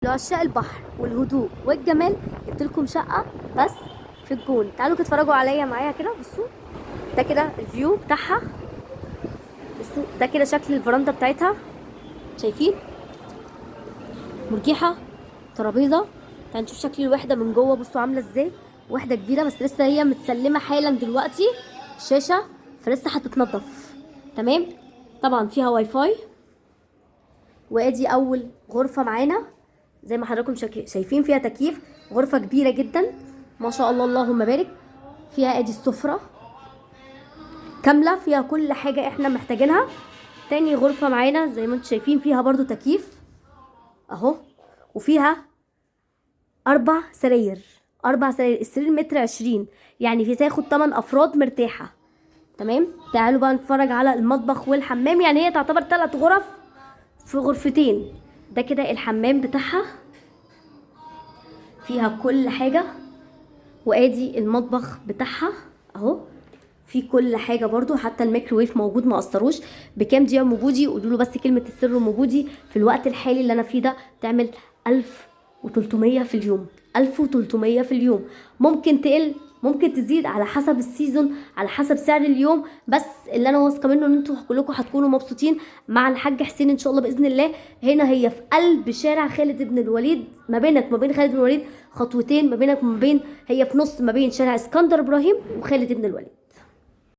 لعشاق البحر والهدوء والجمال جبت لكم شقه بس في الجون. تعالوا كده اتفرجوا عليا معايا كده. بصوا ده كده الفيو بتاعها. بصوا ده كده شكل الفرندا بتاعتها، شايفين؟ مرجحه، ترابيزه. تعالوا نشوف شكل الوحده من جوه. بصوا عامله ازاي، وحده كبيره بس لسه هي متسلمه حالا دلوقتي الشاشه، فلسه هتتنضف. تمام. طبعا فيها واي فاي، وادي اول غرفه معانا زي ما حضراتكم شايفين. فيها تكييف، غرفه كبيره جدا ما شاء الله اللهم بارك. فيها ادي السفره كامله، فيها كل حاجه احنا محتاجينها. تاني غرفه معانا زي ما انتم شايفين فيها برضو تكييف اهو، وفيها 4 سراير. 4 سراير، السرير متر 20، يعني في تاخد 8 افراد مرتاحه. تمام. تعالوا بقى نتفرج على المطبخ والحمام. يعني هي تعتبر 3 غرف في غرفتين. ده كده الحمام بتاعها، فيها كل حاجة. وادي المطبخ بتاعها اهو، في كل حاجة برضو، حتى الميكروويف موجود ما قصروش. بكام دي يا ام بودي؟ قولوا له بس كلمة السر ام بودي. في الوقت الحالي اللي انا فيه ده تعمل 1300 في اليوم. 1300 في اليوم. ممكن تقل ممكن تزيد على حسب السيزون، على حسب سعر اليوم. بس اللي انا واثقه منه ان انتوا كلكم هتكونوا مبسوطين مع الحاج حسين ان شاء الله باذن الله. هنا هي في قلب شارع خالد بن الوليد، ما بينك وما بين خالد بن الوليد خطوتين، ما بينك وما بين، هي في نص ما بين شارع اسكندر ابراهيم وخالد بن الوليد.